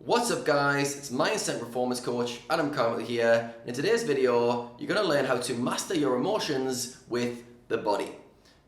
What's up guys, it's Mindset Performance Coach Adam Carpenter here. In today's video, you're going to learn how to master your emotions with the body.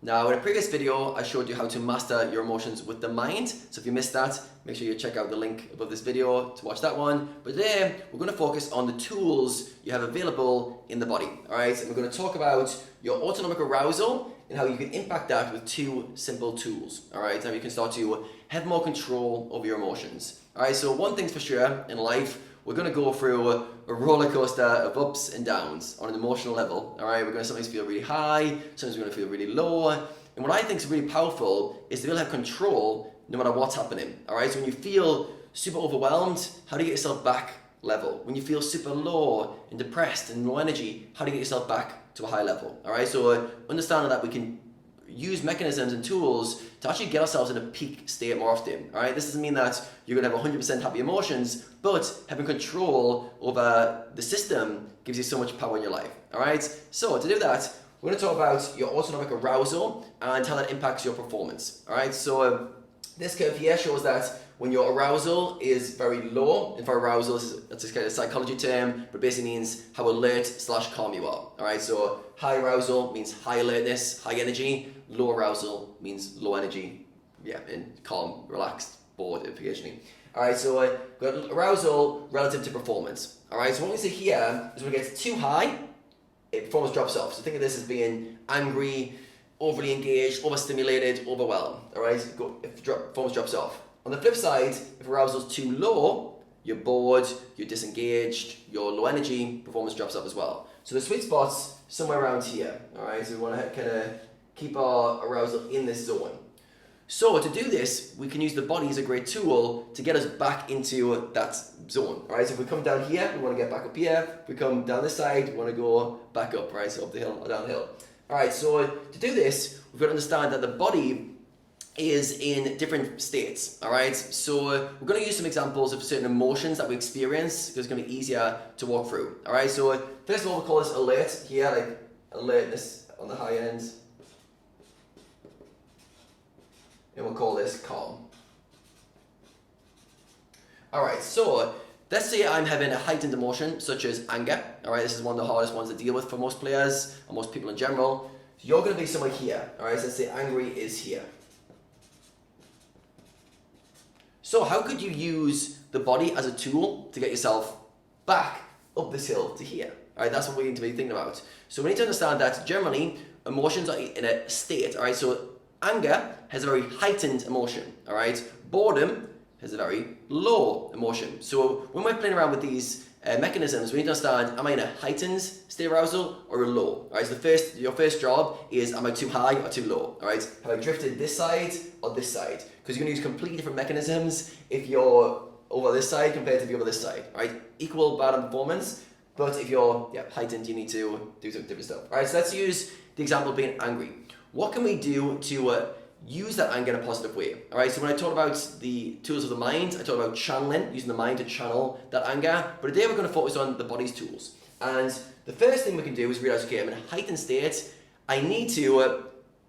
Now in a previous video, I showed you how to master your emotions with the mind. So if you missed that, make sure you check out the link above this video to watch that one. But today, we're going to focus on the tools you have available in the body. Alright, and we're going to talk about your autonomic arousal and how you can impact that with two simple tools. Alright, now you can start to have more control over your emotions. Alright, so one thing's for sure in life, we're going to go through a roller coaster of ups and downs on an emotional level. Alright, we're going to sometimes feel really high, sometimes we're going to feel really low. And what I think is really powerful is to be able to have control no matter what's happening. Alright, so when you feel super overwhelmed, how do you get yourself back level? When you feel super low and depressed and low energy, how do you get yourself back to a high level? Alright, so understanding that we can use mechanisms and tools to actually get ourselves in a peak state more often. Alright, this doesn't mean that you're going to have 100% happy emotions, but having control over the system gives you so much power in your life. Alright, so to do that, we're going to talk about your autonomic arousal and how that impacts your performance. Alright, so this curve here shows that when your arousal is very low, and for arousal, that's a kind of psychology term, but basically means how alert / calm you are. Alright, so high arousal means high alertness, high energy. Low arousal means low energy, and calm, relaxed, bored occasionally. Alright, so we've got arousal relative to performance. Alright, so what we see here is when it gets too high, performance drops off. So think of this as being angry, overly engaged, overstimulated, overwhelmed. Alright, performance drops off. On the flip side, if arousal is too low, you're bored, you're disengaged, you're low energy, performance drops off as well. So the sweet spot's somewhere around here. Alright, so we want to kind of keep our arousal in this zone. So to do this, we can use the body as a great tool to get us back into that zone. Alright, so if we come down here, we want to get back up here. If we come down this side, we want to go back up, right? So up the hill or down the hill. Alright, so to do this, we've got to understand that the body is in different states. Alright, so we're going to use some examples of certain emotions that we experience because it's going to be easier to walk through. Alright, so first of all, we'll call this alert here, like alertness on the high end. And we'll call this calm. Alright, so let's say I'm having a heightened emotion such as anger. Alright, this is one of the hardest ones to deal with for most players and most people in general. So you're going to be somewhere here. Alright, so let's say angry is here. So how could you use the body as a tool to get yourself back up this hill to here? Alright, that's what we need to be thinking about. So we need to understand that generally emotions are in a state. Alright, so anger has a very heightened emotion. Alright, boredom has a very low emotion. So when we're playing around with these mechanisms, we need to understand, am I in a heightened state of arousal or a low? Alright, so your first job is, am I too high or too low? Alright, have I drifted this side or this side? Because you're going to use completely different mechanisms if you're over this side compared to if you're over this side. Alright, equal bad on performance, but if you're heightened, you need to do some different stuff. Alright, so let's use the example of being angry. What can we do to use that anger in a positive way? Alright, so when I talk about the tools of the mind, I talk about channeling, using the mind to channel that anger. But today we're going to focus on the body's tools. And the first thing we can do is realize, okay, I'm in a heightened state, I need to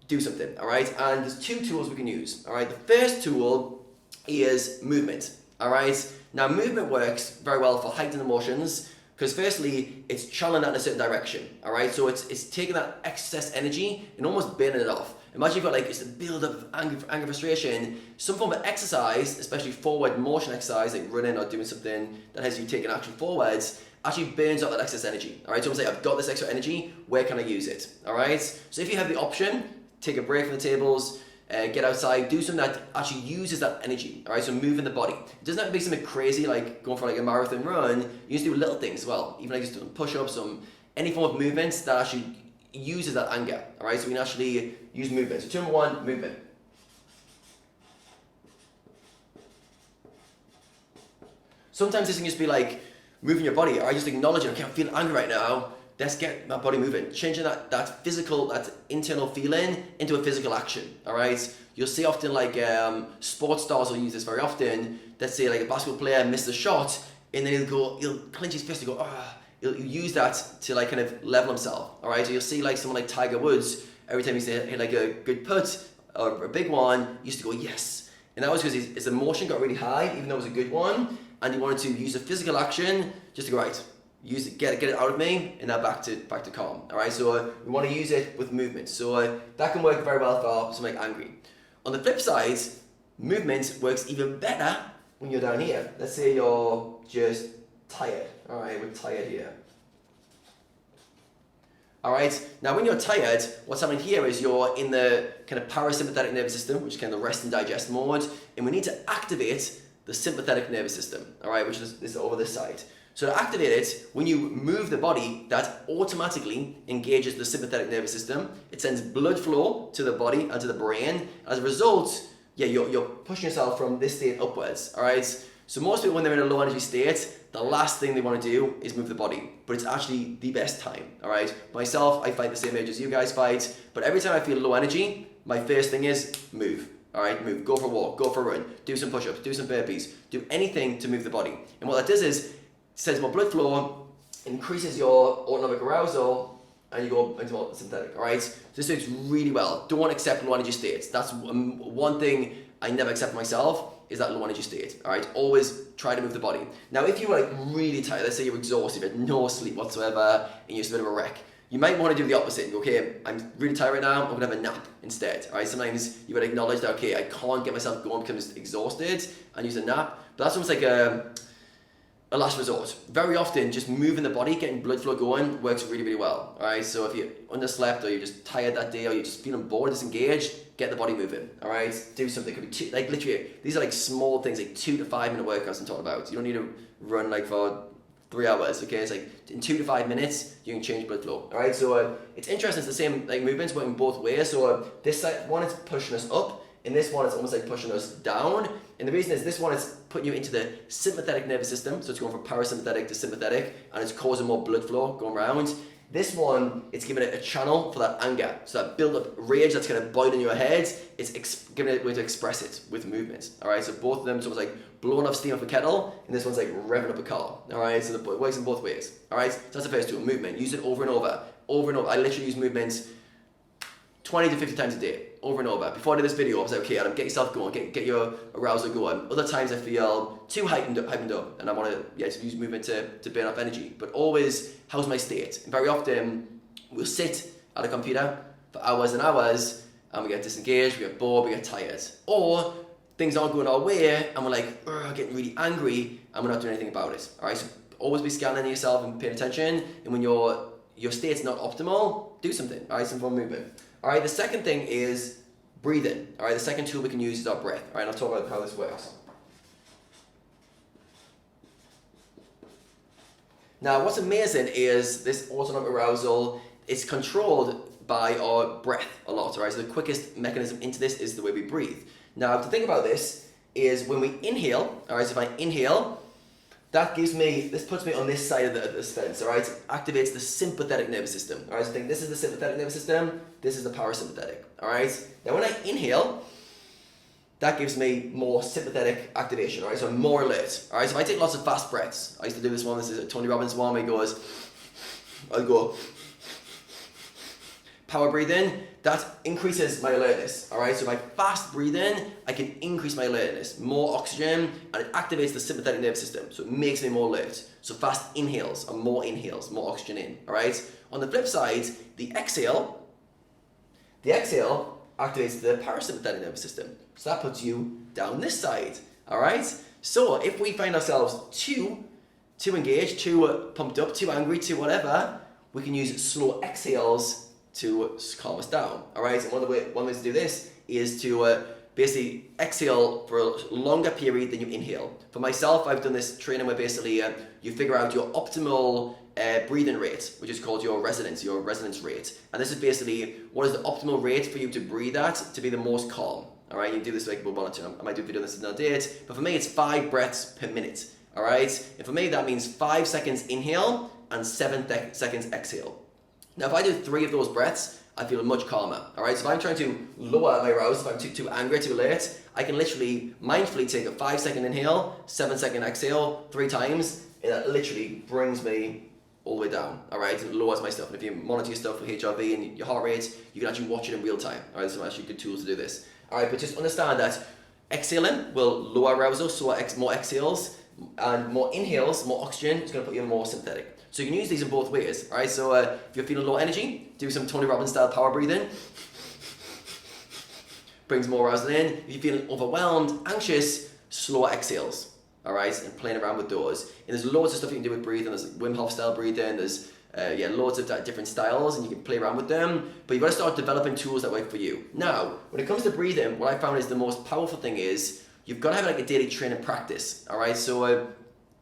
do something, alright? And there's two tools we can use, alright? The first tool is movement, alright? Now movement works very well for heightened emotions because firstly, it's channeling that in a certain direction, alright? So it's taking that excess energy and almost burning it off. Imagine you've got like it's a build up of anger, frustration, some form of exercise, especially forward motion exercise, like running or doing something that has you taking action forwards, actually burns out that excess energy, alright? So I'm saying, I've got this extra energy, where can I use it, alright? So if you have the option, take a break from the tables, get outside, do something that actually uses that energy, alright? So moving the body. It doesn't have to be something crazy like going for like a marathon run. You just do little things as well, even like just doing push-ups, any form of movements that actually uses that anger, alright? So we can actually use movement. So tool number one, movement. Sometimes this can just be like moving your body, alright? Just acknowledging, okay, I'm feeling angry right now. Let's get my body moving. Changing that physical, that internal feeling into a physical action, alright? You'll see often like sports stars will use this very often. Let's say like a basketball player missed a shot and then he'll clench his fist and go, ah. He'll use that to like kind of level himself, alright? So you'll see like someone like Tiger Woods, every time he hit like a good putt or a big one, he used to go, yes. And that was because his emotion got really high, even though it was a good one. and you wanted to use a physical action just to go, right, use it, get it out of me, and now back to calm. All right, so we want to use it with movement. So that can work very well for something like angry. On the flip side, movement works even better when you're down here. Let's say you're just tired. All right, we're tired here. All right, now when you're tired, what's happening here is you're in the kind of parasympathetic nervous system, which is kind of the rest and digest mode, and we need to activate the sympathetic nervous system, all right, which is over this side. So to activate it, when you move the body, that automatically engages the sympathetic nervous system. It sends blood flow to the body and to the brain. As a result, yeah, you're pushing yourself from this state upwards, all right? So most people, when they're in a low energy state, the last thing they want to do is move the body, but it's actually the best time, all right? Myself, I fight the same age as you guys fight, but every time I feel low energy, my first thing is move, all right? Move, go for a walk, go for a run, do some push-ups, do some burpees, do anything to move the body. And what that does is, sends more blood flow, increases your autonomic arousal, and you go into more sympathetic, all right? So this works really well. Don't accept low energy states. That's one thing I never accept myself, is that low energy state, all right? Always try to move the body. Now, if you're like really tired, let's say you're exhausted, you had no sleep whatsoever, and you're just a bit of a wreck, you might want to do the opposite and go, okay, I'm really tired right now, I'm gonna have a nap instead, all right? Sometimes you gotta acknowledge that, okay, I can't get myself going because I'm just exhausted, and use a nap. But that's almost like a last resort. Very often, just moving the body, getting blood flow going, works really, really well. All right, so if you're underslept or you're just tired that day or you're just feeling bored, disengaged, get the body moving. All right, do something. It could be like literally, these are like small things, like 2 to 5 minute workouts I'm talking about. You don't need to run like for 3 hours. Okay, it's like in 2 to 5 minutes you can change blood flow. All right, so it's interesting. It's the same like movements working both ways. So this side one is pushing us up. In this one, it's almost like pushing us down. And the reason is this one is putting you into the sympathetic nervous system. So it's going from parasympathetic to sympathetic, and it's causing more blood flow going around. This one, it's giving it a channel for that anger. So that build up rage that's kind of boiling in your head, it's giving it a way to express it with movement. All right, so both of them, it's almost like blowing off steam off a kettle, and this one's like revving up a car. All right, so it works in both ways. All right, so that's the first tool, movement. Use it over and over, over and over. I literally use movements 20 to 50 times a day, over and over. Before I did this video, I was like, okay, Adam, get yourself going, get your arousal going. Other times I feel too hyped up, and I want to just use movement to burn off energy. But always, how's my state? And very often, we'll sit at a computer for hours and hours, and we get disengaged, we get bored, we get tired. Or things aren't going our way, and we're like, getting really angry, and we're not doing anything about it. All right, so always be scanning yourself and paying attention. And when your state's not optimal, do something. All right, some form of movement. All right, the second thing is breathing. All right, the second tool we can use is our breath. All right, I'll talk about how this works. Now, what's amazing is this autonomic arousal, it's controlled by our breath a lot, all right? So the quickest mechanism into this is the way we breathe. Now, to think about this is when we inhale, all right, so if I inhale, that gives me, this puts me on this side of this fence, all right? It activates the sympathetic nervous system, all right? So think this is the sympathetic nervous system, this is the parasympathetic, all right? Now when I inhale, that gives me more sympathetic activation, all right? So I'm more alert, all right? So if I take lots of fast breaths, I used to do this one, this is a Tony Robbins one where he goes, I'll go, power breathing, that increases my alertness, all right? So if I fast breathe in, I can increase my alertness, more oxygen, and it activates the sympathetic nervous system, so it makes me more alert. So fast inhales are more inhales, more oxygen in, all right? On the flip side, the exhale activates the parasympathetic nervous system, so that puts you down this side, all right? So if we find ourselves too engaged, too pumped up, too angry, too whatever, we can use slow exhales to calm us down, all right? And one way to do this is to basically exhale for a longer period than you inhale. For myself, I've done this training where basically you figure out your optimal breathing rate, which is called your resonance rate. And this is basically what is the optimal rate for you to breathe at to be the most calm, all right? You do this like we'll monitor. I might do a video on this another date, but for me, it's 5 breaths per minute, all right? And for me, that means 5 seconds inhale and 7 seconds exhale. Now, if I do 3 of those breaths, I feel much calmer, all right? So if I'm trying to lower my arousal, if I'm too angry, too alert, I can literally mindfully take a 5-second inhale, 7-second exhale 3 times, and that literally brings me all the way down, all right? It lowers my stuff. And if you monitor your stuff with HRV and your heart rate, you can actually watch it in real time, all right? So actually good tools to do this, all right? But just understand that exhaling will lower arousal, so more exhales. and more inhales, more oxygen is going to put you in more sympathetic. So you can use these in both ways, all right? So if you're feeling low energy, do some Tony Robbins style power breathing. Brings more arousal in. If you're feeling overwhelmed, anxious, slower exhales, all right? And playing around with those. And there's loads of stuff you can do with breathing. There's Wim Hof style breathing. There's loads of different styles, and you can play around with them. But you've got to start developing tools that work for you. Now, when it comes to breathing, what I found is the most powerful thing is you've got to have like a daily training practice, all right? So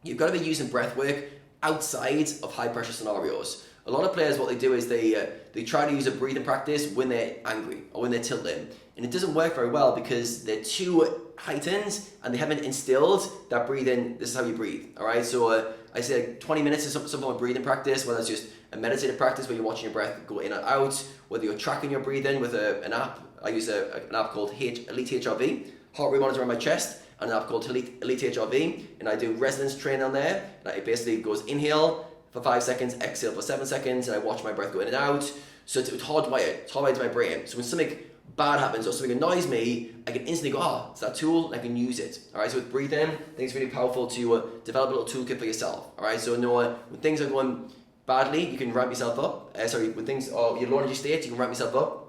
you've got to be using breath work outside of high pressure scenarios. A lot of players, what they do is they try to use a breathing practice when they're angry or when they're tilting, and it doesn't work very well because they're too heightened and they haven't instilled that breathing. This is how you breathe, all right? So I say like 20 minutes is some form of breathing practice, whether it's just a meditative practice where you're watching your breath go in and out, whether you're tracking your breathing with an app. I use an app called Elite HRV, heart rate monitor on my chest, and an app called Elite HRV, and I do resonance training on there. And it basically goes inhale for 5 seconds, exhale for 7 seconds, and I watch my breath go in and out. So it's hardwired to my brain. So when something bad happens or something annoys me, I can instantly go, oh, it's that tool, and I can use it. All right, so with breathing, I think it's really powerful to develop a little toolkit for yourself. All right, so when things are going badly, you can ramp yourself up. When things are your low energy state, you can ramp yourself up.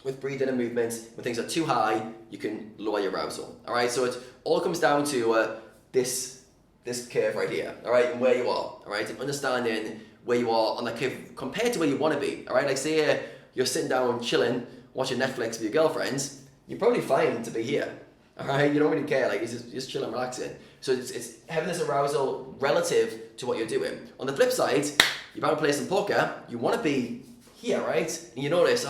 With breathing and movements, when things are too high, you can lower your arousal. All right, so it all comes down to this curve right here. All right, and where you are. All right, and understanding where you are on that curve compared to where you want to be. All right, like say you're sitting down chilling, watching Netflix with your girlfriends, you're probably fine to be here. All right, you don't really care. Like it's just chilling, relaxing. So it's having this arousal relative to what you're doing. On the flip side, you're about to play some poker. You want to be here, right? And you notice,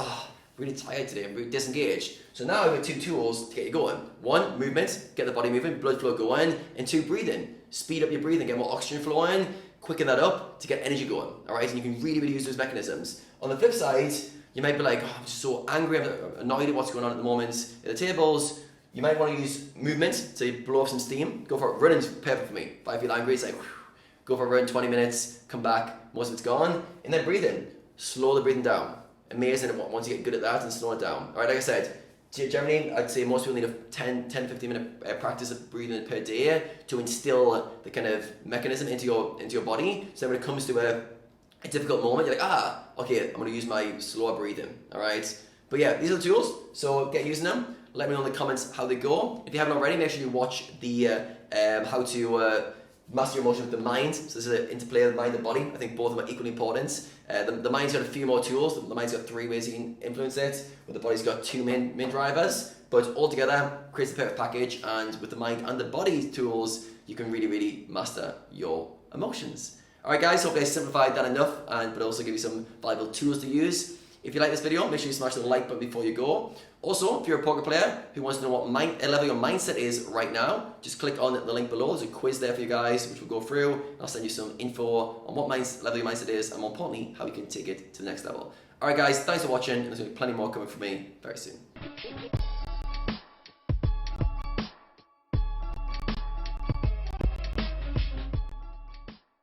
really tired today, I'm really disengaged. So now I've got 2 tools to get you going. 1, movement, get the body moving, blood flow going, and 2, breathing. Speed up your breathing, get more oxygen flowing, quicken that up to get energy going, all right? And you can really, really use those mechanisms. On the flip side, you might be like, I'm just so angry, I'm annoyed at what's going on at the moment at the tables. You might want to use movement to blow off some steam. Go for it. Running's perfect for me. If I feel angry, it's like, go for a run, 20 minutes, come back, most of it's gone. And then breathing, slow the breathing down. Amazing once you get good at that and slow it down. All right, like I said, generally I'd say most people need a 10-15 minute practice of breathing per day to instill the kind of mechanism into your body. So when it comes to a difficult moment, you're like, okay, I'm going to use my slower breathing. All right, but yeah, these are the tools. So get using them. Let me know in the comments how they go. If you haven't already, make sure you watch the how to master your emotion with the mind. So this is an interplay of the mind and body. I think both of them are equally important. The mind's got a few more tools. The mind's got 3 ways you can influence it, but the body's got 2 main drivers. But altogether, creates the perfect package, and with the mind and the body tools, you can really, really master your emotions. Alright guys, hopefully I simplified that enough, but also give you some valuable tools to use. If you like this video, make sure you smash the like button before you go. Also, if you're a poker player who wants to know what level your mindset is right now, just click on the link below. There's a quiz there for you guys, which we'll go through. I'll send you some info on what level your mindset is, and more importantly, how you can take it to the next level. Alright guys, thanks for watching, and there's going to be plenty more coming from me very soon.